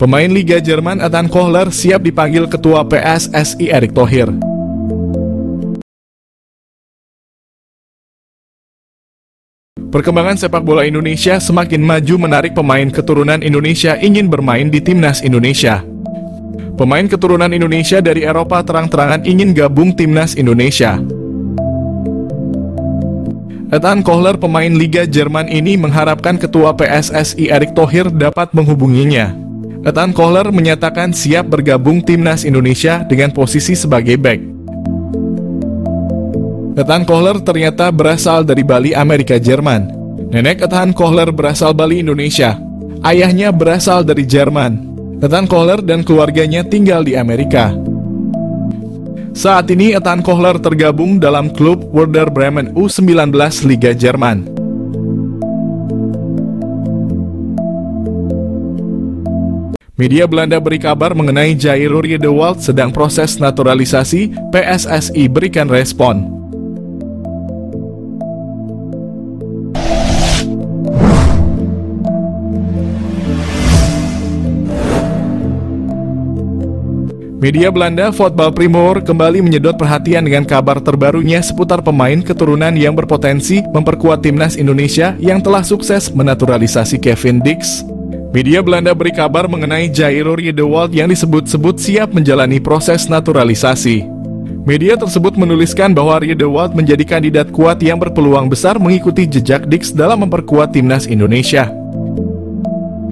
Pemain Liga Jerman Ethan Kohler siap dipanggil Ketua PSSI Erick Thohir. Perkembangan sepak bola Indonesia semakin maju menarik pemain keturunan Indonesia ingin bermain di Timnas Indonesia. Pemain keturunan Indonesia dari Eropa terang-terangan ingin gabung Timnas Indonesia. Ethan Kohler, pemain Liga Jerman ini mengharapkan Ketua PSSI Erick Thohir dapat menghubunginya. Ethan Kohler menyatakan siap bergabung Timnas Indonesia dengan posisi sebagai bek. Ethan Kohler ternyata berasal dari Bali, Amerika Jerman. Nenek Ethan Kohler berasal Bali, Indonesia. Ayahnya berasal dari Jerman. Ethan Kohler dan keluarganya tinggal di Amerika. Saat ini Ethan Kohler tergabung dalam klub Werder Bremen U19 Liga Jerman. Media Belanda beri kabar mengenai Jairo Riedewald sedang proses naturalisasi, PSSI berikan respon. Media Belanda Voetbal Primeur kembali menyedot perhatian dengan kabar terbarunya seputar pemain keturunan yang berpotensi memperkuat Timnas Indonesia yang telah sukses menaturalisasi Kevin Dix. Media Belanda beri kabar mengenai Jairo Riedewald yang disebut-sebut siap menjalani proses naturalisasi. Media tersebut menuliskan bahwa Riedewald menjadi kandidat kuat yang berpeluang besar mengikuti jejak Dix dalam memperkuat Timnas Indonesia.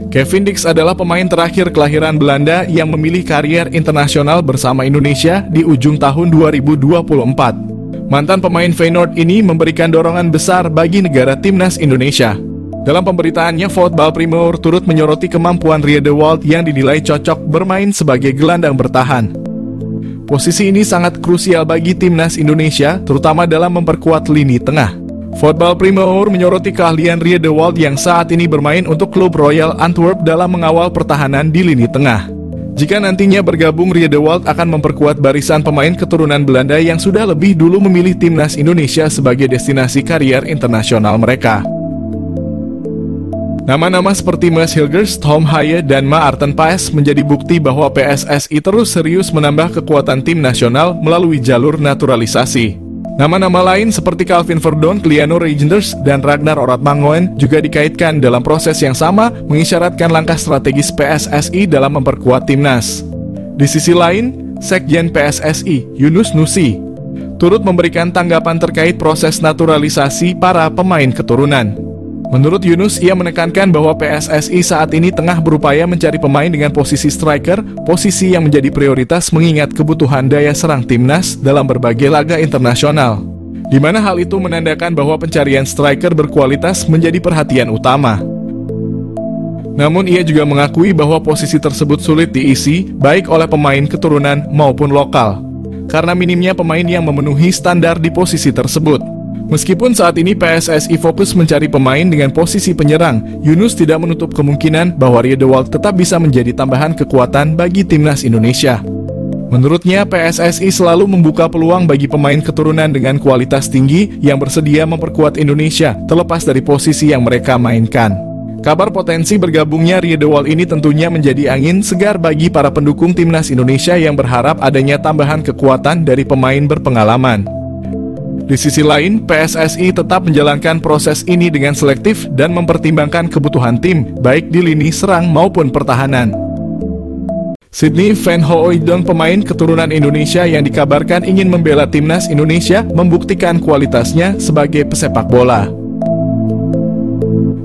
Kevin Dix adalah pemain terakhir kelahiran Belanda yang memilih karier internasional bersama Indonesia di ujung tahun 2024. Mantan pemain Feyenoord ini memberikan dorongan besar bagi negara Timnas Indonesia. Dalam pemberitaannya, Voetbal Primeur turut menyoroti kemampuan Riedewald yang dinilai cocok bermain sebagai gelandang bertahan. Posisi ini sangat krusial bagi Timnas Indonesia, terutama dalam memperkuat lini tengah. Voetbal Primeur menyoroti keahlian Riedewald yang saat ini bermain untuk klub Royal Antwerp dalam mengawal pertahanan di lini tengah. Jika nantinya bergabung, Riedewald akan memperkuat barisan pemain keturunan Belanda yang sudah lebih dulu memilih Timnas Indonesia sebagai destinasi karier internasional mereka. Nama-nama seperti Maes Hilgers, Tom Haye, dan Maarten Paes menjadi bukti bahwa PSSI terus serius menambah kekuatan tim nasional melalui jalur naturalisasi. Nama-nama lain seperti Calvin Verdonk, Liano Reijnders, dan Ragnar Oratmangoen juga dikaitkan dalam proses yang sama, mengisyaratkan langkah strategis PSSI dalam memperkuat timnas. Di sisi lain, Sekjen PSSI, Yunus Nusi, turut memberikan tanggapan terkait proses naturalisasi para pemain keturunan. Menurut Yunus, ia menekankan bahwa PSSI saat ini tengah berupaya mencari pemain dengan posisi striker, posisi yang menjadi prioritas mengingat kebutuhan daya serang timnas dalam berbagai laga internasional, di mana hal itu menandakan bahwa pencarian striker berkualitas menjadi perhatian utama. Namun ia juga mengakui bahwa posisi tersebut sulit diisi baik oleh pemain keturunan maupun lokal, karena minimnya pemain yang memenuhi standar di posisi tersebut. Meskipun saat ini PSSI fokus mencari pemain dengan posisi penyerang, Yunus tidak menutup kemungkinan bahwa Riedewald tetap bisa menjadi tambahan kekuatan bagi Timnas Indonesia. Menurutnya, PSSI selalu membuka peluang bagi pemain keturunan dengan kualitas tinggi yang bersedia memperkuat Indonesia, terlepas dari posisi yang mereka mainkan. Kabar potensi bergabungnya Riedewald ini tentunya menjadi angin segar bagi para pendukung Timnas Indonesia yang berharap adanya tambahan kekuatan dari pemain berpengalaman. Di sisi lain, PSSI tetap menjalankan proses ini dengan selektif dan mempertimbangkan kebutuhan tim, baik di lini serang maupun pertahanan. Sydney Van Hooijdonk, pemain keturunan Indonesia yang dikabarkan ingin membela Timnas Indonesia, membuktikan kualitasnya sebagai pesepak bola.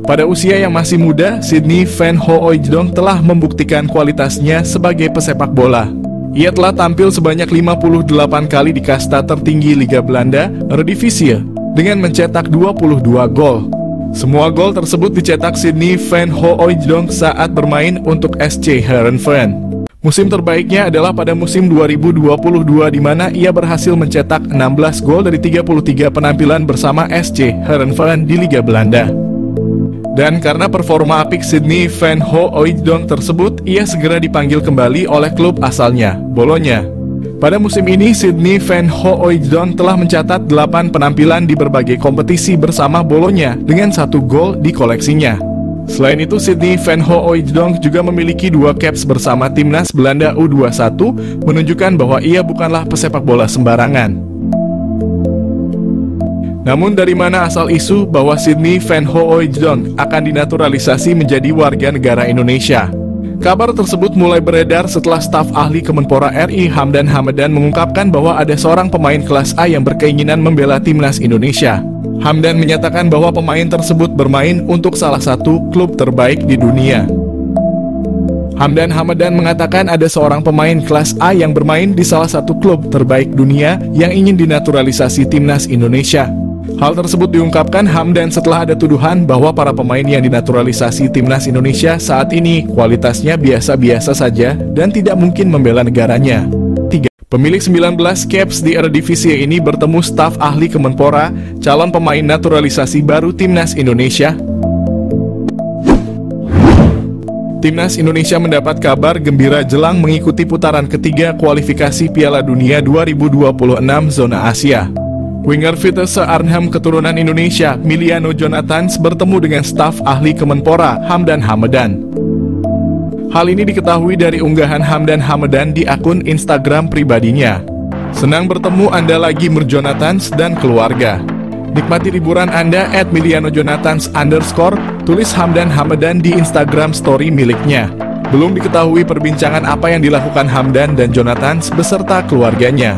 Pada usia yang masih muda, Sydney Van Hooijdonk telah membuktikan kualitasnya sebagai pesepak bola. Ia telah tampil sebanyak 58 kali di kasta tertinggi Liga Belanda, Eredivisie, dengan mencetak 22 gol. Semua gol tersebut dicetak Sydney Van Hooijdonk saat bermain untuk SC Heerenveen. Musim terbaiknya adalah pada musim 2022 di mana ia berhasil mencetak 16 gol dari 33 penampilan bersama SC Heerenveen di Liga Belanda. Dan karena performa apik Sydney Van Hooijdonk tersebut, ia segera dipanggil kembali oleh klub asalnya, Bologna. Pada musim ini, Sydney Van Hooijdonk telah mencatat 8 penampilan di berbagai kompetisi bersama Bologna dengan 1 gol di koleksinya. Selain itu, Sydney van Hooijdonk juga memiliki 2 caps bersama timnas Belanda U21, menunjukkan bahwa ia bukanlah pesepak bola sembarangan. Namun dari mana asal isu bahwa Sydney van Hooijdonk akan dinaturalisasi menjadi warga negara Indonesia? Kabar tersebut mulai beredar setelah staf ahli Kemenpora RI Hamdan Hamadan mengungkapkan bahwa ada seorang pemain kelas A yang berkeinginan membela timnas Indonesia. Hamdan menyatakan bahwa pemain tersebut bermain untuk salah satu klub terbaik di dunia. Hamdan Hamadan mengatakan ada seorang pemain kelas A yang bermain di salah satu klub terbaik dunia yang ingin dinaturalisasi timnas Indonesia. Hal tersebut diungkapkan Hamdan setelah ada tuduhan bahwa para pemain yang dinaturalisasi timnas Indonesia saat ini kualitasnya biasa-biasa saja dan tidak mungkin membela negaranya. Pemilik 19 caps di Eredivisie ini bertemu staf ahli Kemenpora, calon pemain naturalisasi baru timnas Indonesia. Timnas Indonesia mendapat kabar gembira jelang mengikuti putaran ketiga kualifikasi Piala Dunia 2026 zona Asia. Winger Vitesse Arnhem keturunan Indonesia, Miliano Jonathans bertemu dengan staf ahli Kemenpora, Hamdan Hamadan. Hal ini diketahui dari unggahan Hamdan Hamadan di akun Instagram pribadinya. Senang bertemu Anda lagi Jonathans dan keluarga. Nikmati liburan Anda @milianojonathans_, tulis Hamdan Hamadan di Instagram story miliknya. Belum diketahui perbincangan apa yang dilakukan Hamdan dan Jonathans beserta keluarganya.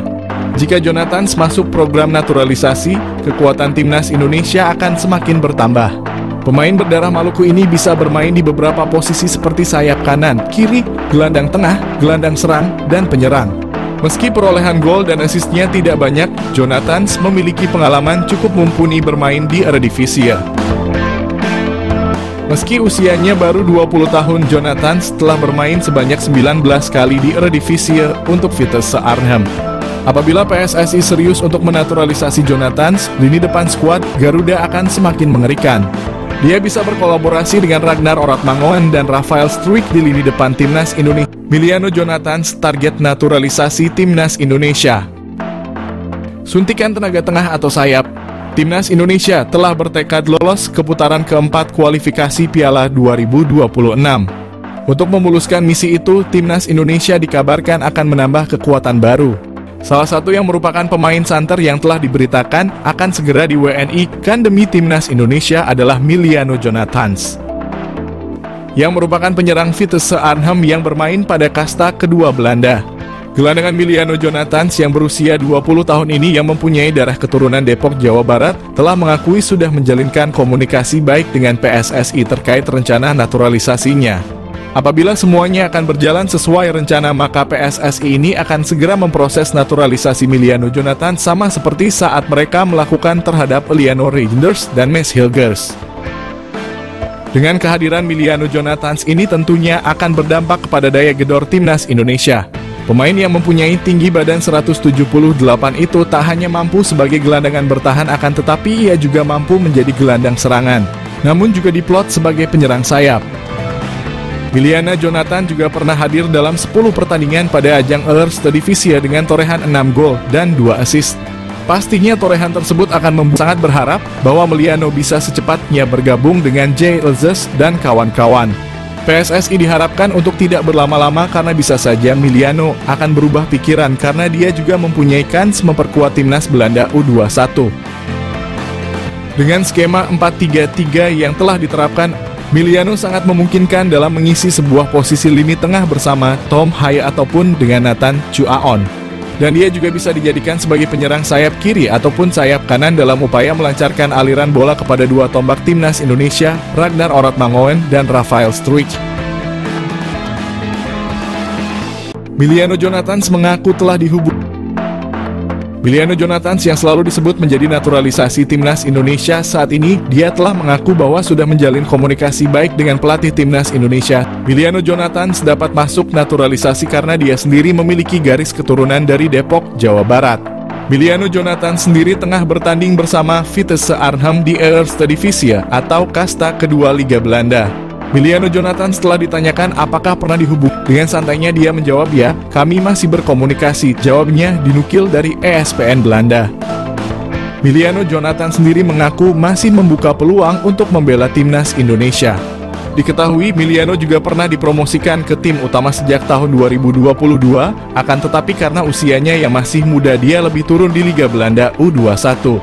Jika Jonathans masuk program naturalisasi, kekuatan timnas Indonesia akan semakin bertambah. Pemain berdarah Maluku ini bisa bermain di beberapa posisi seperti sayap kanan, kiri, gelandang tengah, gelandang serang, dan penyerang. Meski perolehan gol dan asisnya tidak banyak, Jonathans memiliki pengalaman cukup mumpuni bermain di Eredivisie. Meski usianya baru 20 tahun, Jonathans telah bermain sebanyak 19 kali di Eredivisie untuk Vitesse Arnhem. Apabila PSSI serius untuk menaturalisasi Jonathans, lini depan skuad Garuda akan semakin mengerikan. Dia bisa berkolaborasi dengan Ragnar Oratmangoen dan Rafael Struijk di lini depan timnas Indonesia. Miliano Jonathans target naturalisasi timnas Indonesia. Suntikan tenaga tengah atau sayap. Timnas Indonesia telah bertekad lolos ke putaran keempat kualifikasi Piala 2026. Untuk memuluskan misi itu, timnas Indonesia dikabarkan akan menambah kekuatan baru. Salah satu yang merupakan pemain santer yang telah diberitakan akan segera di WNI-kan demi timnas Indonesia adalah Miliano Jonathans, yang merupakan penyerang Vitesse Arnhem yang bermain pada kasta kedua Belanda. Gelandangan Miliano Jonathans yang berusia 20 tahun ini yang mempunyai darah keturunan Depok, Jawa Barat, telah mengakui sudah menjalinkan komunikasi baik dengan PSSI terkait rencana naturalisasinya. Apabila semuanya akan berjalan sesuai rencana, maka PSSI ini akan segera memproses naturalisasi Miliano Jonathans sama seperti saat mereka melakukan terhadap Eleanor Reijnders dan Mads Hilgers. Dengan kehadiran Miliano Jonathans ini tentunya akan berdampak kepada daya gedor timnas Indonesia. Pemain yang mempunyai tinggi badan 178 itu tak hanya mampu sebagai gelandangan bertahan, akan tetapi ia juga mampu menjadi gelandang serangan, namun juga diplot sebagai penyerang sayap. Miliano Jonathans juga pernah hadir dalam 10 pertandingan pada ajang Eredivisie dengan torehan 6 gol dan 2 assist. Pastinya torehan tersebut akan membuat sangat berharap bahwa Miliano bisa secepatnya bergabung dengan Jay Elzes dan kawan-kawan. PSSI diharapkan untuk tidak berlama-lama karena bisa saja Miliano akan berubah pikiran karena dia juga mempunyai kans memperkuat timnas Belanda U21. Dengan skema 4-3-3 yang telah diterapkan, Miliano sangat memungkinkan dalam mengisi sebuah posisi lini tengah bersama Tom Haye ataupun dengan Nathan Chuaon. Dan dia juga bisa dijadikan sebagai penyerang sayap kiri ataupun sayap kanan dalam upaya melancarkan aliran bola kepada dua tombak timnas Indonesia, Ragnar Oratmangoen dan Rafael Struijk. Miliano Jonathans mengaku telah dihubungi. Miliano Jonathans yang selalu disebut menjadi naturalisasi timnas Indonesia saat ini, dia telah mengaku bahwa sudah menjalin komunikasi baik dengan pelatih timnas Indonesia. Miliano Jonathans dapat masuk naturalisasi karena dia sendiri memiliki garis keturunan dari Depok, Jawa Barat. Miliano Jonathans sendiri tengah bertanding bersama Vitesse Arnhem di Eredivisie atau kasta kedua Liga Belanda. Miliano Jonathans setelah ditanyakan apakah pernah dihubungi, dengan santainya dia menjawab, "Ya, kami masih berkomunikasi." Jawabnya dinukil dari ESPN Belanda. Miliano Jonathans sendiri mengaku masih membuka peluang untuk membela timnas Indonesia. Diketahui Miliano juga pernah dipromosikan ke tim utama sejak tahun 2022, akan tetapi karena usianya yang masih muda dia lebih turun di Liga Belanda U21.